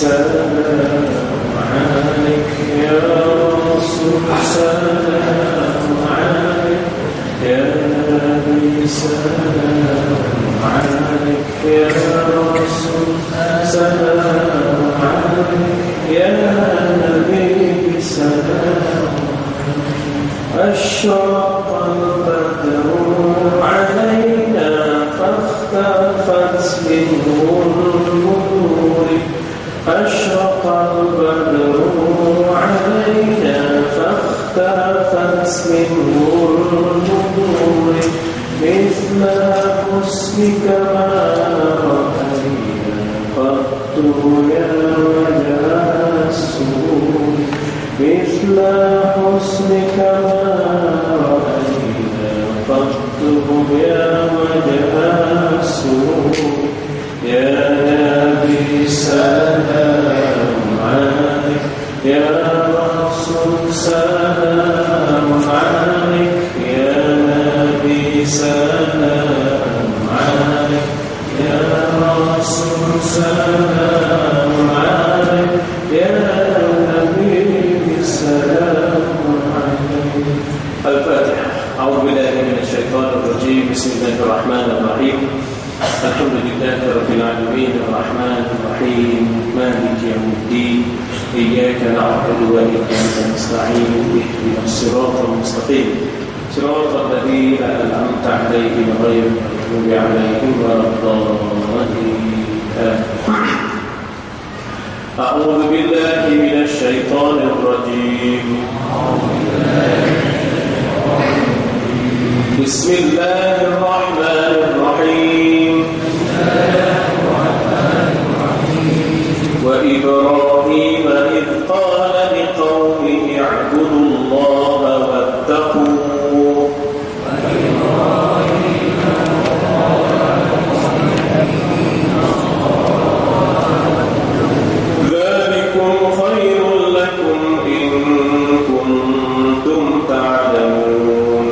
سلام عليك يا رسول سلام عليك يا نبي سلام عليك يا رسول سلام عليك يا نبي سلام أشرق البدر علينا فاختفت منه النور أشرق البدر علينا فاختفت منه النور مثل حسنك ما رأينا قط يا وجه السرور مثل حسنك ما رأينا قط يا وجه السرور يا نبي سلام عليك يا رسول سلام عليك يا نبي سلام عليك يا رسول سلام عليك يا نبي سلام عليك. الفاتحة. أعوذ بالله من الشيطان الرجيم. بسم الله الرحمن الرحيم. الحمد لله رب العالمين الرحمن الرحيم مالك يوم الدين إياك نعبد وإياك نستعين اهدنا الصراط المستقيم صراط الذين أنعمت عليهم غير المغضوب عليهم ولا الضالين. أعوذ بالله من الشيطان الرجيم. بسم الله الرحمن الرحيم. وإبراهيم إذ قال لقومه اعبدوا الله واتقوه ذلكم خير لكم إن كنتم تعلمون.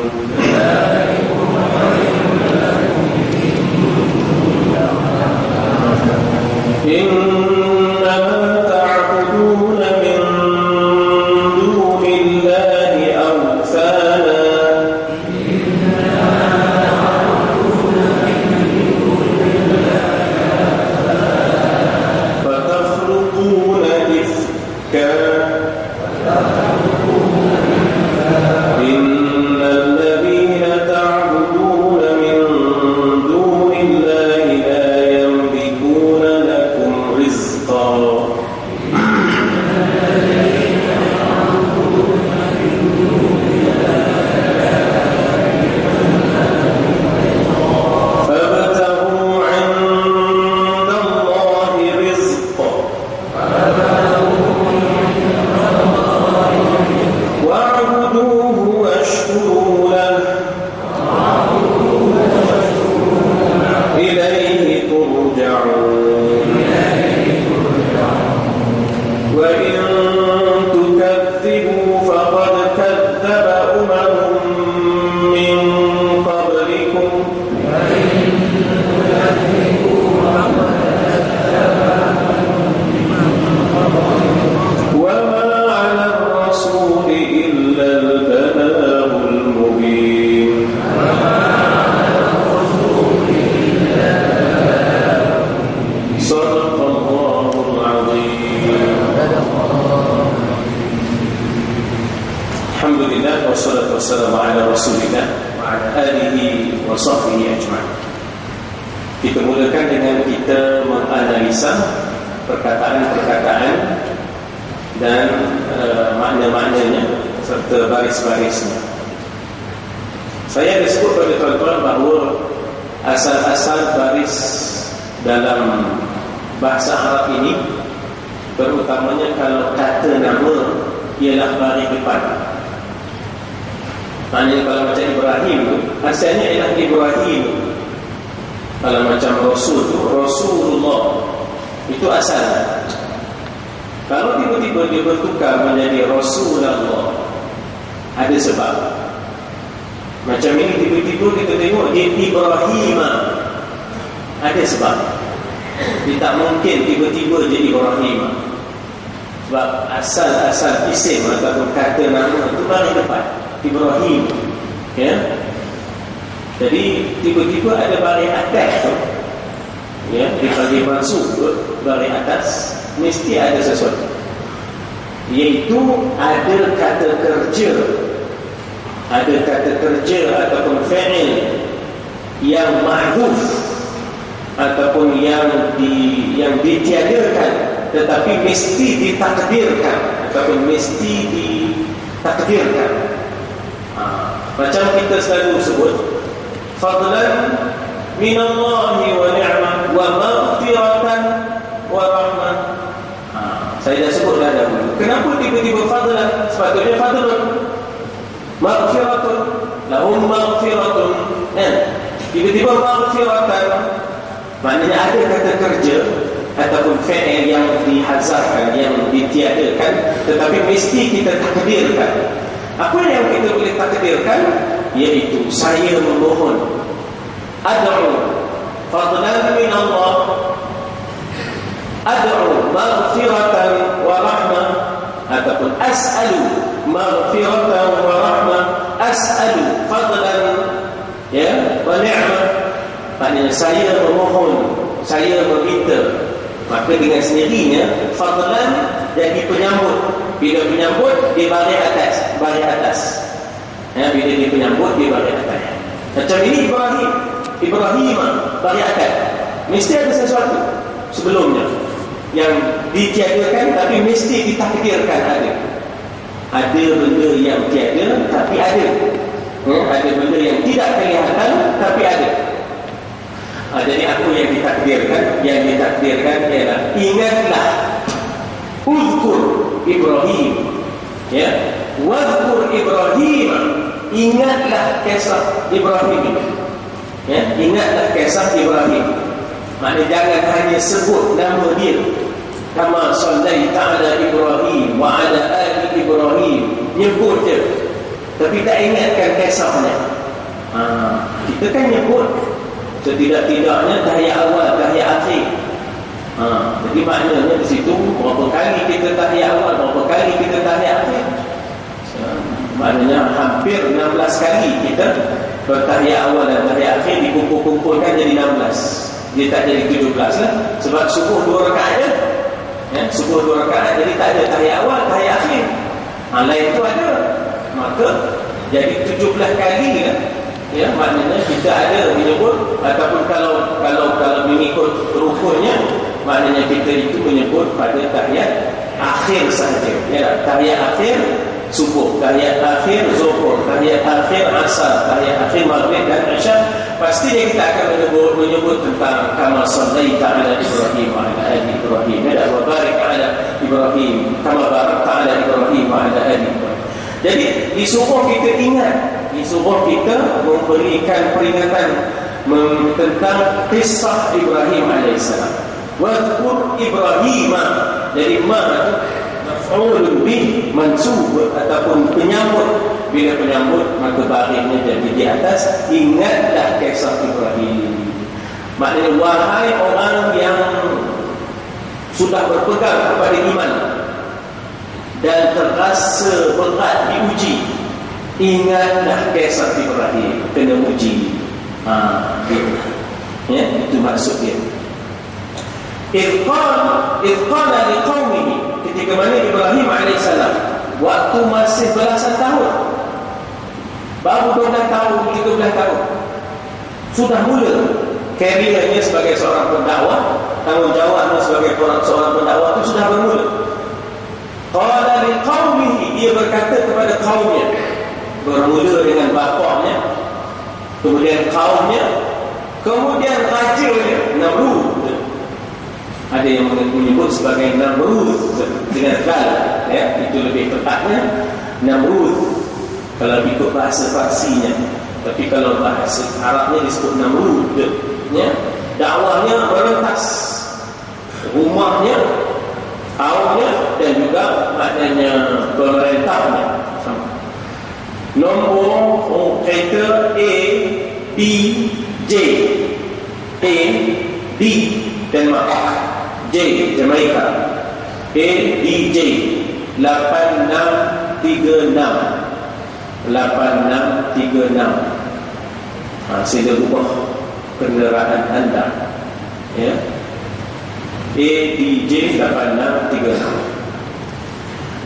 Kita mulakan dengan kita menganalisa perkataan-perkataan dan makna-maknanya serta baris-barisnya. Saya disebut pada tuan-tuan bahawa asal-asal baris dalam bahasa Arab ini, terutamanya kalau kata nama ialah baris depan. Maknanya kalau macam Ibrahim, asalnya ialah Ibrahim. Kalau macam Rasul, Rasulullah, itu asal. Kalau tiba-tiba dia bertukar menjadi Rasulullah, ada sebab. Macam ini tiba-tiba kita tengok dia Ibrahim, ada sebab. Dia tak mungkin tiba-tiba jadi Ibrahim. Sebab asal isim ataupun kata nama itu baris depan Ibrahim, ya. Jadi tiba-tiba ada baris atas tu, ya, dibagi masuk baris atas, mesti ada sesuatu, iaitu ada kata kerja ataupun fa'il yang mahdhuf ataupun yang ditiadakan tetapi mesti ditakdirkan ataupun mesti ditakdirkan. Macam kita selalu sebut fadlan minallahi wa ni'mah wa maghfiratan wa rahmah. Saya dah sebut dah dahulu. Kenapa tiba-tiba fadlan? Sepatutnya fadlun, maghfiratun, lahum maghfiratun, tiba-tiba maghfiratan. Maknanya ada kata kerja ataupun fa'il yang dihazafkan, yang ditiadakan, tetapi mesti kita takdirkan. Apa yang kita boleh takdirkan? Iaitu saya memohon, ad'u fadlan min Allah, ad'u maghfiratan wa rahmah, ataupun as'alu maghfiratan wa rahmah, as'alu fadlan, ya, wa ni'mah. Maknanya saya memohon, saya meminta. Maka dengan sendirinya fadlan jadi penyambut. Bila penyambut dia baris atas, ya, bila dia penyambut dia baris atas. Macam ini Ibrahim baris atas. Mesti ada sesuatu sebelumnya yang ditiadakan tapi mesti ditakdirkan ada. Ada benda yang tiada tapi ada. Ada benda yang tidak kelihatan tapi ada. Jadi apa yang ditakdirkan? Yang ditakdirkan ialah ingatlah, uzkur Ibrahim, ya, wazkur Ibrahim, ingatlah kisah Ibrahim, ya, ingatlah kisah Ibrahim. Maknanya jangan hanya sebut nama dia, kama sallaita ala Ibrahim wa ala ali Ibrahim, nyebut je tapi tak ingatkan kisahnya. Kita kan nyebut setidak-tidaknya tahiyat awal, tahiyat akhir. Jadi maknanya di situ berapa kali kita tahiyat awal, berapa kali kita tahiyat akhir. Maknanya hampir 16 kali kita bertahiyat awal dan tahiyat akhir dikumpul-kumpulkan jadi 16. Dia tak jadi 17 lah. Sebab subuh 2 rakaat je, ya, subuh 2 rakaat, jadi tak ada tahiyat awal, tahiyat akhir. Lain tu ada. Maka jadi 17 kali lah. Ya, maknanya kita ada menyebut, ataupun kalau mengikut rukunnya, maknanya kita itu menyebut pada tahiyat akhir sahaja. Ya, tahiyat akhir subuh, tahiyat akhir zuhur, tahiyat akhir asar, tahiyat akhir maghrib dan isya. Pastinya kita akan menyebut tentang kama sallaita ala Ibrahim wa ala ali Ibrahim, wa barik ala Ibrahim kama barakta ala Ibrahim wa ala ali Ibrahim. Jadi disuruh kita ingat, disuruh kita memberikan peringatan tentang kisah Ibrahim AS. Wadhkur Ibrahim, jadi ma itu maf'ulun bih mansub ataupun penyambut. Bila penyambut maka barisnya jadi di atas, ingatlah kisah Ibrahim. Maknanya wahai orang yang sudah berpegang kepada iman dan terasa berat diuji, ingatlah kisah Ibrahim, kena uji. Gitu. Ya, itu maksud dia. Idqala liqaumihi, ketika mana Ibrahim AS waktu masih belasan tahun, baru 12 tahun, 13 tahun, sudah mula kariernya sebagai seorang pendakwah, tanggungjawabnya sebagai seorang pendakwah itu sudah bermula. Qala liqaumihi, dia berkata kepada kaumnya, bermula dengan bapaknya, kemudian kaumnya, kemudian rajanya Namrud. Ada yang menyebut sebagai Namrud dengan dal, ya, itu lebih tepatnya Namrud kalau ikut bahasa Farsinya. Tapi kalau bahasa Arabnya disebut Namrud, ya. Dakwahnya merentas rumahnya, kaumnya, dan juga maknanya pemerintahnya. Nombor kereta A, B, J. A, B, Denmark. J Jamaica. A DJ 8636. 8636. Sila ubah kenderaan anda, ya. ADJ 8636.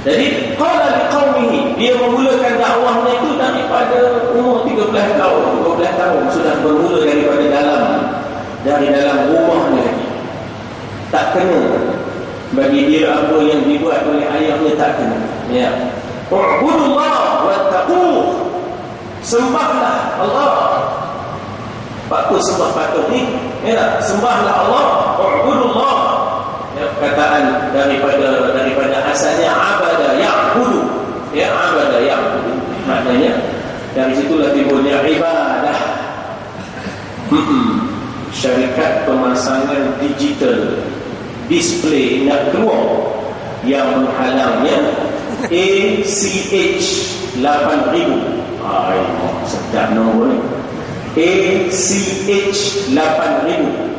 Jadi qala liqaumihi, dia memulakan dakwahnya itu daripada umur 13 tahun, 12 tahun sudah bermula daripada dari dalam rumahnya lagi. Tak kena bagi dia apa yang dibuat oleh ayahnya, tak kena. Ya. U'budullah wattaquh. Sembahlah Allah. Patut sembah patung ni, ya, sembahlah Allah. U'budullah. Ya, perkataan daripada asalnya abada ya'budu. Ya, abada ya'budu. Maknanya dari situlah timbulnya ibadah. Syarikat pemasangan digital display nak keluar yang menghalangnya ACH 8000. Sedap nombor ni. ACH 8000.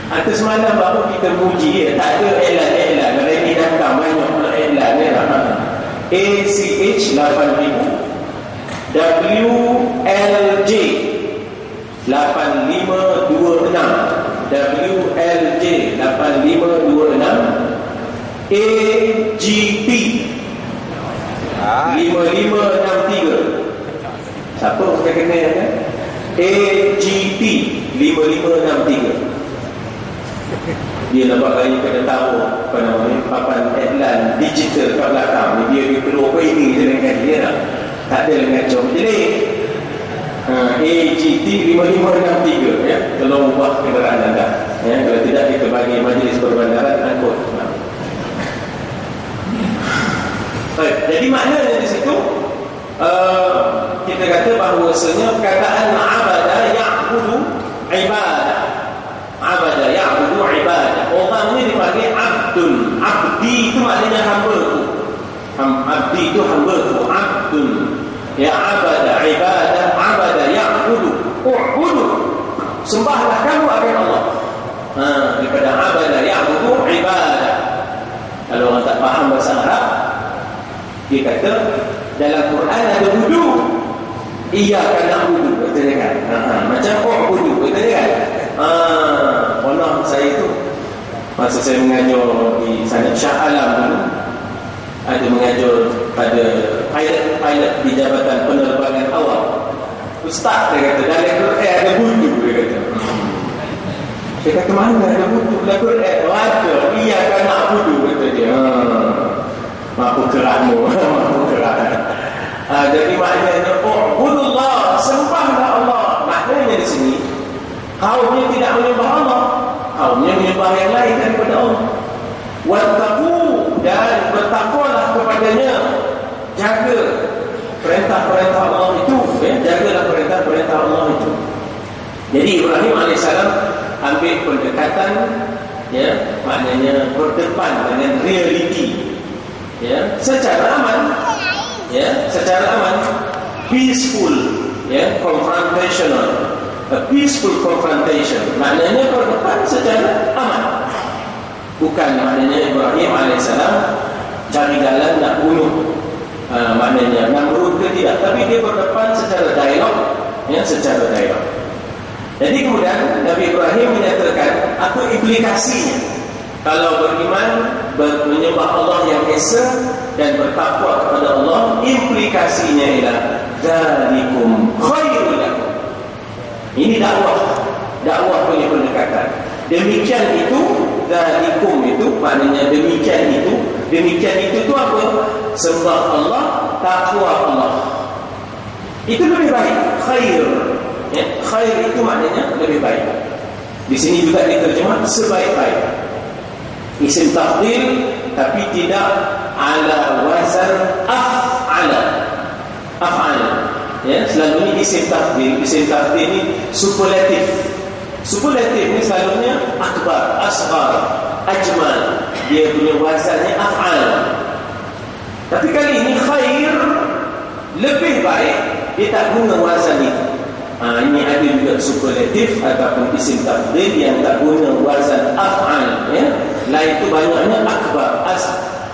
Atas semalam baru kita muji, tak ada iklan-iklan. Kalau ini datang banyak pula iklan ni lah. ACH 8000, WLJ 8526, WLJ 8526, AGP 5563. Siapa kita kenal kan? AGP 5563. Dia nampak kali kena tahu apa namanya, papan iklan digital kat belakang ni, dia perlu apa ini je dengan dia lah. Tak ada dengan jom. Jadi AGT 5563, ya, tolong ubah kenderaan anda, ya. Kalau tidak kita bagi majlis perbandaran angkut. Baik, jadi maknanya di situ kita kata bahawasanya perkataan abada ya'budu ibadah. Abada ya'budu ibadah. Orang ni dipanggil abdun. Abdi itu maknanya hamba-ku. Abdi itu hamba-ku. Abdun. Ya abada ibadah. Abada ya'budu. U'budu. Sembahlah kamu akan Allah. Daripada abada ya'budu ibadah. Kalau orang tak faham bahasa Arab, dia kata dalam Quran ada wudu. Iyyaka na'budu, katanya kan. Macam u'budu, katanya kan. Pernah saya tu masa saya mengajar di sana Shah Alam dulu, ada mengajar pada pilot di Jabatan Penerbangan Awam. Ustaz dia kata dalam Quran ada wudu, dia kata. Saya kata mana ada wudu dalam Quran? Ada. Iyyaka na'budu, kata dia. Mampu kerahmu. Mampu kerah. Jadi maknanya u'budullah, sembahlah Allah. Maknanya di sini kaumnya tidak menyembah Allah, kaumnya menyembah yang lain daripada Allah. Wattaqu, dan bertakwalah kepadanya. Jaga perintah-perintah Allah itu, ya, jagalah perintah-perintah Allah itu. Jadi Ibrahim AS ambil pendekatan, ya, maknanya berdepan dengan realiti, ya, secara aman, ya, secara aman, peaceful, ya, confrontational. A peaceful confrontation, maknanya berdepan secara aman. Bukan maknanya Ibrahim AS cari jalan nak bunuh, maknanya Namrud ke tidak, tapi dia berdepan secara dialog, ya, secara dialog. Jadi kemudian Nabi Ibrahim menyatakan apa implikasinya kalau beriman, menyembah Allah yang esa dan bertakwa kepada Allah. Implikasinya ialah dzalikum khairul lakum. Ini dakwah punya pendekatan. Demikian itu, dzalikum itu maknanya demikian itu apa? Sembah Allah, takwa Allah. Itu lebih baik. Khair, ya, khair itu maknanya lebih baik. Di sini juga diterjemah sebaik-baik. Isim tafdil tapi tidak ala wazan af'ala. Ya, selalunya isim tafdil ni superlatif. Superlatif ni selalunya akbar, asghar, ajmal. Dia punya wazannya af'al. Tapi kali ini khair lebih baik, dia tak guna wazan itu. Ini ada juga superlatif ataupun isim tafdhil yang tak guna wazan af'al, ya. Lain itu banyaknya akbar,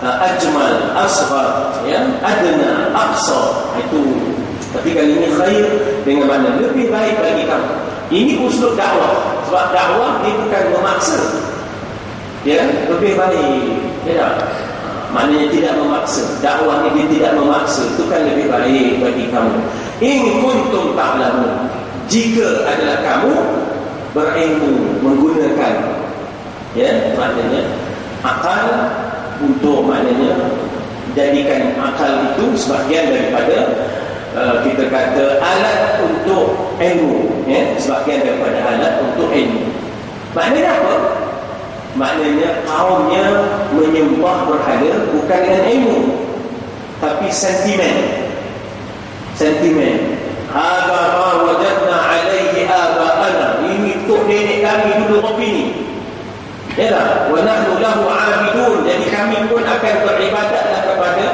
ajmal, asghar, ya, adna, aqsa. Itu. Tapi kali ini khair dengan mana lebih baik bagi kamu. Ini uslub dakwah. Sebab dakwah dia bukan memaksa. Ya, lebih baik. Ya. Maknanya tidak memaksa. Dakwah ini tidak memaksa. Itu kan lebih baik bagi kamu. In kuntum ta'lamun. Jika adalah kamu berilmu, menggunakan, ya, maknanya akal untuk, maknanya jadikan akal itu sebahagian daripada kita kata alat untuk ilmu, ya, sebahagian daripada alat untuk ilmu. Maknanya apa? Maknanya kaumnya menyembah berhala bukan dengan ilmu, tapi sentimen. Hadza ma wajadna alaihi aba'ana. Ini tok nenek kami dulu opini. Ya tak? Wa nahnu lahu 'abidun. Jadi kami pun akan beribadatlah kepada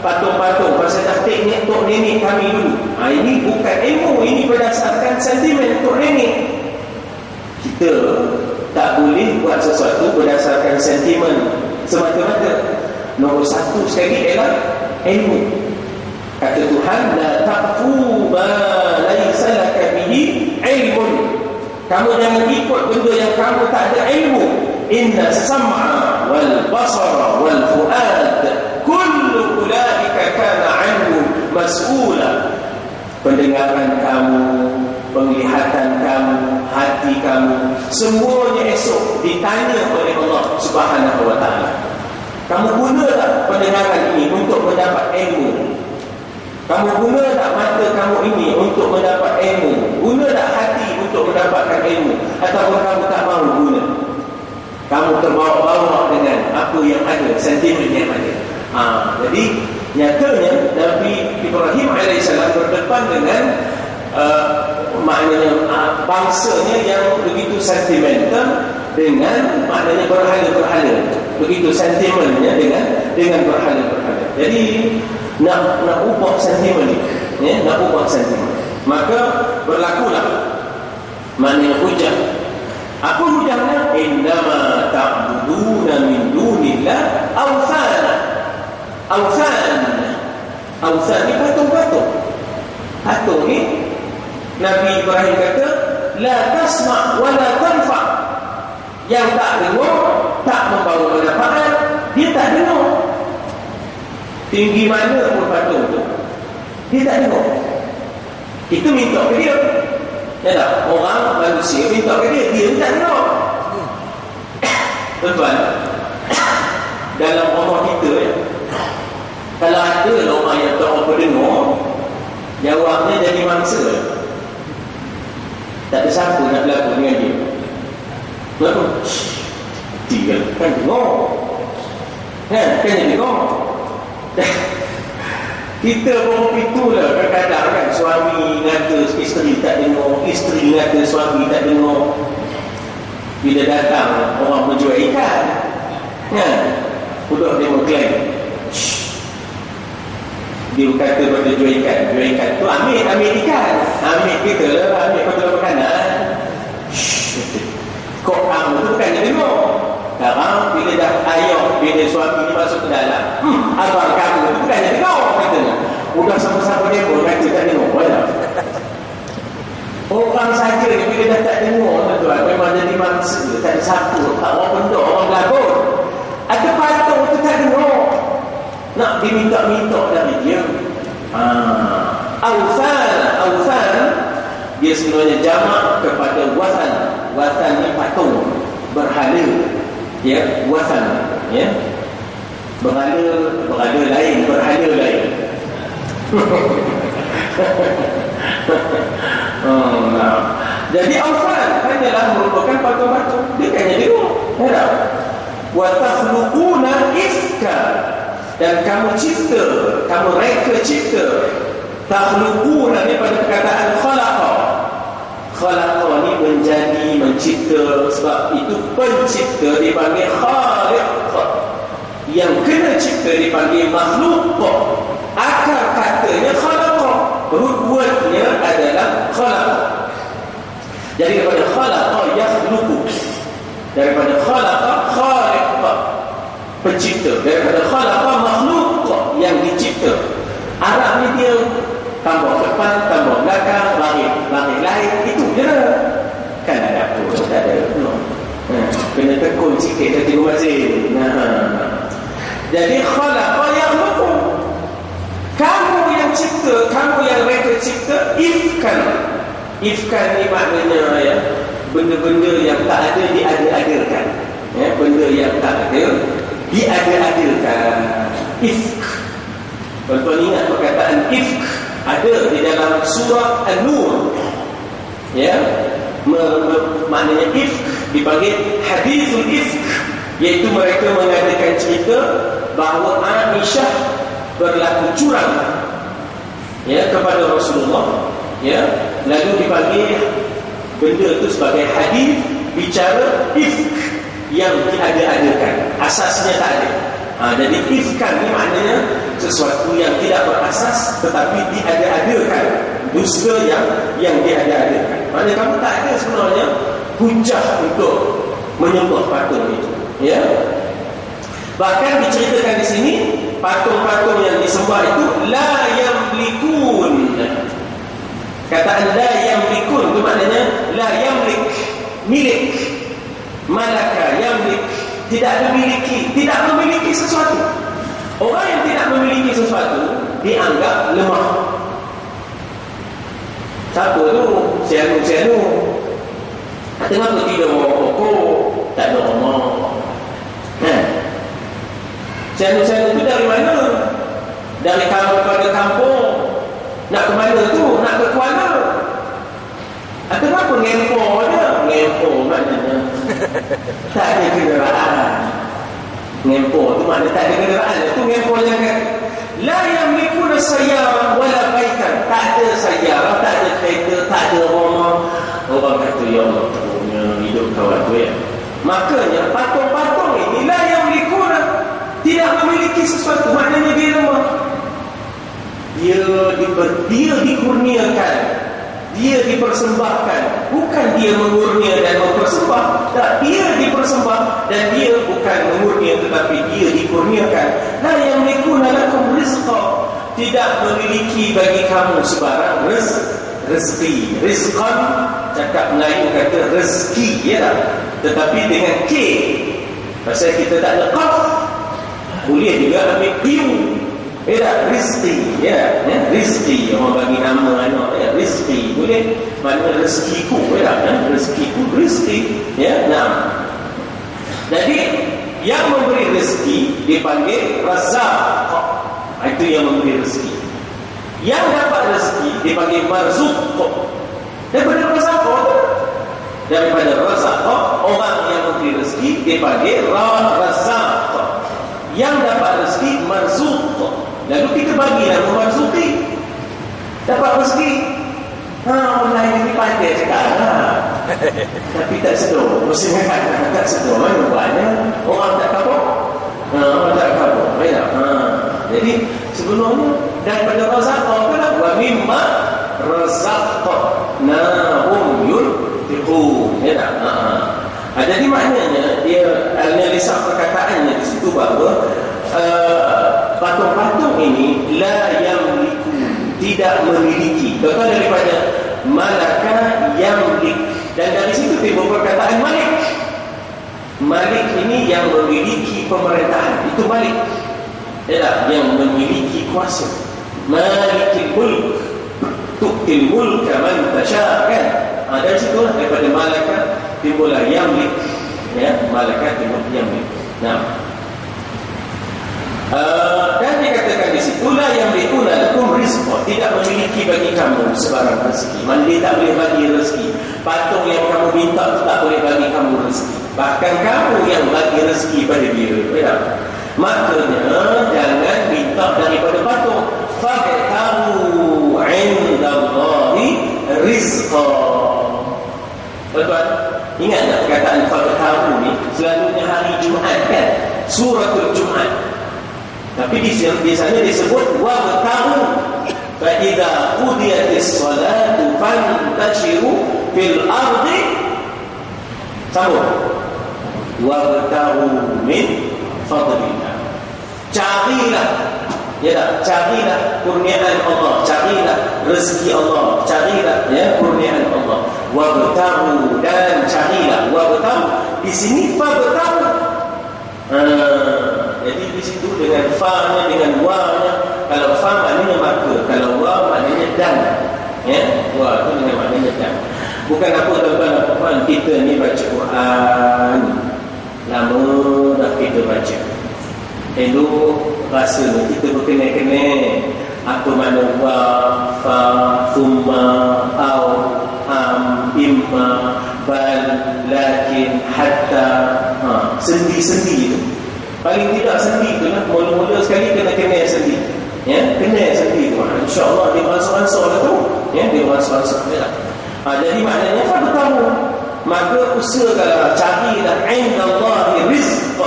patung-patung. Pasal taktiknya tok nenek kami dulu. Ini bukan ilmu, ini berdasarkan sentimen tok nenek. Kita tak boleh buat sesuatu berdasarkan sentimen semata-mata. Nombor satu sekali ialah ilmu. Kata Tuhan, la taqfu ma laysa laka bihi ilmun. Kamu jangan ikut benda yang kamu tak ada ilmu. Inna sam'a wal basara wal fuad kullu ulaika kana 'anhu mas'ula. Pendengaran kamu, penglihatan kamu, hati kamu, semuanya esok ditanya oleh Allah Subhanahu wa taala. Kamu guna tak pendengaran ini untuk mendapat ilmu? Kamu guna tak mata kamu ini untuk mendapat ilmu? Guna tak hati untuk mendapatkan ilmu? Ataupun kamu tak mahu guna? Kamu terbawa-bawa dengan apa yang ada, sentimen yang ada. Jadi nyatanya Nabi Ibrahim AS berdepan dengan maknanya bangsanya yang begitu sentimental dengan maknanya berhala-berhala. Begitu sentimennya dengan berhala-berhala. Jadi nak ubah sentimen ni, ya, nak ubah sentimen, maka berlakulah maknanya hujah. Apa hujahnya? Innama ta'buduna min dunillah awthan ni patung-patung. Patung ni Nabi Ibrahim kata la tasma' wa la tanfa'. Yang tak dengar, tak membawa manfaat, dia tak dengar. Tinggi mana pun patung tu, dia tak dengar. Kita minta ke dia, ya tak? Orang manusia minta ke dia, dia tak dengar. Tuan-tuan, dalam rumah kita, ya, kalau ada orang yang tak apa dengar, jawabnya jadi mangsa. Tak ada siapa nak berlaku dengan dia. Kenapa? Dia kan dengar, kan dia dengar. Kita pun itulah kadang-kadang kan, suami ngata isteri tak dengar, isteri ngata suami tak dengar. Bila datang orang menjual ikan, kan, udah dia mengklaim, dia berkata pada jual ikan tu, ambil ikan, ambil kita lah, ambil pada makanan. Kok kamu tu bukan dia dengar. Sekarang bila dah ayah, bila suami ni masuk ke dalam, abang kamu tu bukannya dengar, katanya. Udah sama-sama dia pun kata tak dengar. Orang saja ni bila dah tak dengar, tuan, memang jadi mangsa. Tak ada siapa, tak orang benda, orang belakon. Ada patung tu tak dengar, nak diminta-minta dari dia. Awthan dia sebenarnya jamak kepada wathan. Wathan ni patung, berhala. Ya, wathan, ya. Berhala lain, berhala lain. Jadi awthan hanyalah merupakan patung-patung. Dia kan jadi ya. Wa takhluquna ifka, dan kamu cipta, kamu reka cipta. Takhluquna ni pada perkataan khalaqa. Khalaqa ni menjadi, mencipta. Sebab itu pencipta dipanggil khaliq, yang kena cipta dipanggil makhluk. Akar katanya khalaqa. root wordnya adalah khalaqa. Jadi daripada khalaqa yakhluqu, daripada khalaqa khaliq, pencipta, daripada khalaqa makhluk, yang dicipta. Arab ni dia tambah depan, tambah belakang, balik lain, itu je lah. Kan ada apa, tak ada no. Kena tekun sikit dari mazin. Jadi khalaqa yakhluqu, kamu yang cipta, kamu yang mereka cipta. Ifkan ni maknanya ya, benda-benda yang tak ada diada-adakan, ya, benda yang tak ada diada-adakan. Ifk, tuan-tuan ingat perkataan ifk ada di dalam surah An-Nur, ya. Maknanya ifk dipanggil hadithul ifk, iaitu mereka mengadakan cerita bahawa Aisyah berlaku curang, ya, kepada Rasulullah, ya, lalu dipanggil benda itu sebagai hadis bicara ifk yang diada-adakan, asasnya tak ada. Jadi ifkan ni maknanya sesuatu yang tidak berasas tetapi diada-adakan, dusta yang diada-adakan. Maknanya kamu tak ada sebenarnya hujah untuk menyembah patung itu, ya. Bahkan diceritakan di sini patung-patung yang disembah itu la yamlikun. Kataan la yamlikun itu maknanya la yamlik, milik. Malaka yamlik, tidak memiliki sesuatu. Orang yang tidak memiliki sesuatu dianggap lemah. Siapa tu? Sianu. Kenapa tidak bawa pokok? Tak ada rumah. Sianu tu dari mana? Dari kampung pada kampung. Nak ke mana tu? Nak ke Kuala. Atau apa ngempo je? Ngempo maknanya tak ada kenderaan. Ngempo tu maknanya tak ada kenderaan. Itu ngempo yang la yamlikuna sayyara wala baitan. Tak ada sayyara, tak ada kereta, tak ada rumah. Orang kata ya Allah, punya hidup kawan tu, ya. Makanya patung-patung ini la yamlikuna, tidak memiliki sesuatu. Maknanya dia lemah. Dia dikurniakan, dia dipersembahkan. Bukan dia mengurnia dan mempersembah. Tak, dia dipersembah dan dia bukan mengurnia tetapi dia dikurniakan. La yamlikuna lakum rizqa, tidak memiliki bagi kamu sebarang rezeki. Rizqan, cakap Melayu kata rezeki, ya tak? Tetapi dengan K, pasal kita tak ada qaf, boleh juga ambil Q, ya tak? Rizki, ya, rizki. Orang bagi nama anak, ya, rizki boleh. Maknanya rezekiku, ya tak? Rezekiku, rizki, ya. Nah, jadi yang memberi rezeki dipanggil Razzaq. Itu yang memberi rezeki. Yang dapat rezeki dipanggil Marzuq. Daripada Razzaq, daripada Razzaq, orang yang memberi rezeki dipanggil Razzaq. Yang dapat rezeki Marzuq. Lalu kita bagi nama Marzuqi, dapat rezeki. Orang lain ni pandai sekarang, tapi tak sedar. Maksudnya kan tak sedar. Mana buatnya? Orang tak kapok. Orang tak kapok. Jadi sebenarnya daripada Razzaq adalah wa mimma razaqnahum yunfiqun. Ya tak? Jadi maknanya dia analisa perkataannya di situ bahawa patung-patung ini la yamliku, tidak memiliki. Contoh daripada malaka yamlik, dan dari situ timbul perkataan malik. Malik ini yang memiliki pemerintahan, itu malik, ya, yang memiliki kuasa. Malikul mulk, tu'til mulka man tasha', kan? Dari situlah daripada malaka timbullah yamlik, ya, malaka timbul yamlik. Nah, dan dikatakan di situ la yamlikuna lakum rizqa, tidak memiliki bagi kamu sebarang rezeki. Mana dia tak boleh bagi rezeki. Patung yang kamu minta tu tak boleh bagi kamu rezeki. Bahkan kamu yang bagi rezeki pada dia, ya. Maknanya jangan minta daripada patung. Fa'tahu 'indallahi rizqa. Tuan-tuan, ingat tak perkataan fa'tahu ni selalunya hari Jumaat, kan? Suratul Jumaat. Tapi di sana disebut wabtahu. fa idza qudiyatis salatu fantashiru fil ardi sambung wabtaghu min fadlillah. Carilah, ya tak? Carilah kurniaan Allah, carilah rezeki Allah, carilah ya kurniaan Allah. Wabtaghu, dan carilah. Wabtaghu di sini fabtaghu. Jadi di situ dengan fa-nya, dengan wa-nya. Kalau fa maknanya maka, kalau wa maknanya dan. Ya, wa itu dengan maknanya dan. Bukan apa tuan-tuan, kita ni baca Quran lama dah kita baca. Elok rasa kita berkenal-kenal apa makna wa, fa, thumma, au, am, imma, bal, lakin, hatta. Sendi-sendi itu. Paling tidak sendi itu lah. Mula-mula sekali kena kenal sendi. Ya, kenal sendi tu. InsyaAllah dia beransur-ansur lah tu. Ya, dia beransur-ansur lah. Jadi maknanya fa bertamu. Maka usahakanlah, carilah indallahi rizq.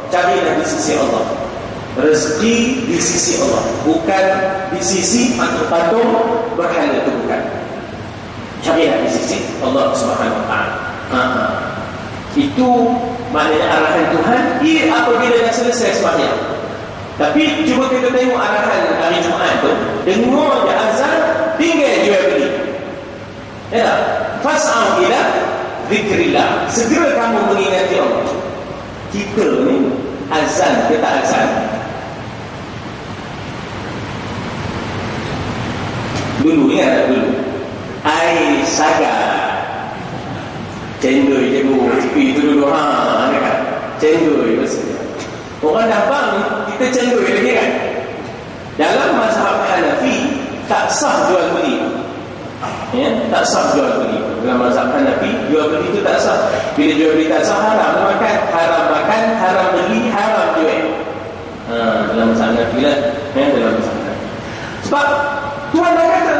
Carilah di sisi Allah. Rezeki di sisi Allah, bukan di sisi patung-patung berhala, itu bukan. Carilah di sisi Allah Subhanahu wa ta'ala. Itu maknanya arahan Tuhan apabila dah selesai sembahyang. Tapi cuba kita tengok arahan hari Jumaat tu, dengar je azan, tinggal jual beli. Ya tak? Fas'au ila zikrillah. Segera kamu mengingati Allah. Kita ni azan ke tak azan? Dulu ingat tak dulu? Air sagar cendol je bu, tepi tu dulu kan? Cendol maksudnya. Orang dah faham kita cendol lagi kan? Dalam mazhab Hanafi tak sah jual beli. Ya, tak sah jual beli. Dalam mazhab Hanafi jual beli itu tak sah. Bila jual beli tak sah, haram makan, haram beli, haram jual. Dalam mazhab Hanafi lah. Ya, dalam mazhab Hanafi. Sebab Tuhan dah kata,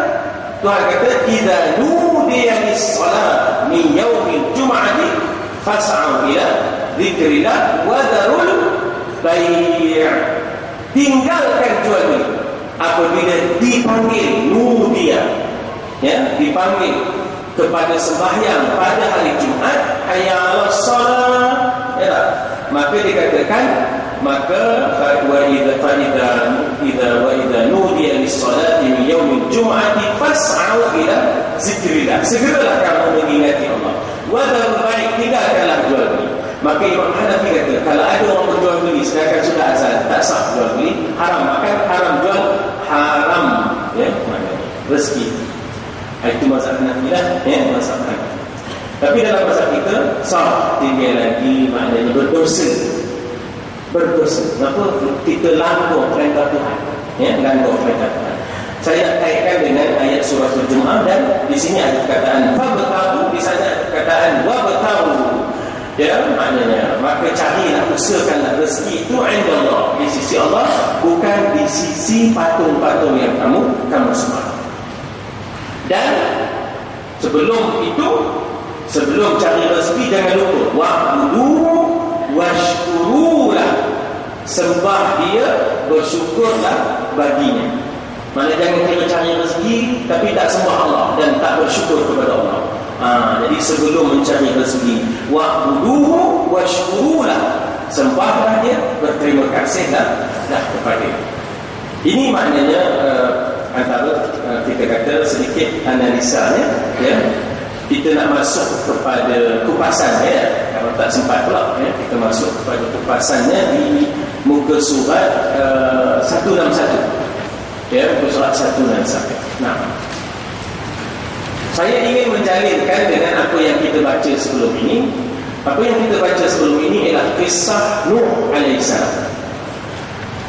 idza nudiya lis-salat min yaumil jum'ati fas'au ila dzikrillah wa dharul bai'. Tinggalkan jual beli apabila dipanggil nudiya, ya, dipanggil kepada sembahyang pada hari Jumaat, hayya 'alas salat, ya, maka dikatakan, maka wa idza nudiya lis-salati min yaumil jum'ati fas'au ila zikrillah. Segeralah kamu mengingati Allah. Wa dharul bai', tinggalkanlah jual beli. Maka Imam Hanafi kata, kalau ada orang berjual beli sedangkan sudah azan, tak sah jual beli, haram makan, haram jual, haram, ya, maknanya rezeki. Itu mazhab Hanafi lah, ya, mazhab Hanafi. Tapi dalam mazhab kita sah, tinggal lagi maknanya berdosa. Kenapa? Kita langgar perintah Tuhan. Ya, langgar perintah Tuhan. Saya kaitkan dengan ayat surah Al-Jumu'ah, dan di sini ada perkataan fabtahu, di sana ada perkataan wabtahu. Ya, maknanya maka carilah, usahakanlah rezeki itu inda Allah, di sisi Allah, bukan di sisi patung-patung yang kamu sembah. Dan sebelum itu, sebelum cari rezeki, jangan lupa wa'budu washkurulah, sembah dia, bersyukurlah baginya. Mana jangan kita cari rezeki tapi tak sembah Allah dan tak bersyukur kepada Allah. Jadi sebelum mencari rezeki, wa'buduhu washkurulah, sembahlah dia, berterima kasihlah kepada dia. Ini maknanya antara kita kata sedikit analisanya, ya. Kita nak masuk kepada kupasannya, ya. Kalau tak sempat pula, ya, kita masuk kepada kupasannya di muka surat 161. Ya, muka surat 161. Nah, saya ingin menjalinkan dengan apa yang kita baca sebelum ini. Apa yang kita baca sebelum ini ialah kisah Nuh alaihissalam.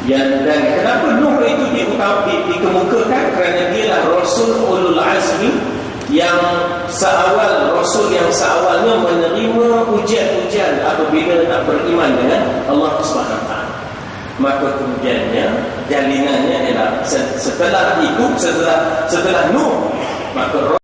Dan kenapa Nuh itu dikemukakan? Kerana dialah Rasul Ulul Azmi, yang Rasul yang seawalnya menerima ujian-ujian apabila nak beriman dengan Allah SWT. Maka kemudiannya, jalinannya ialah setelah Nuh, maka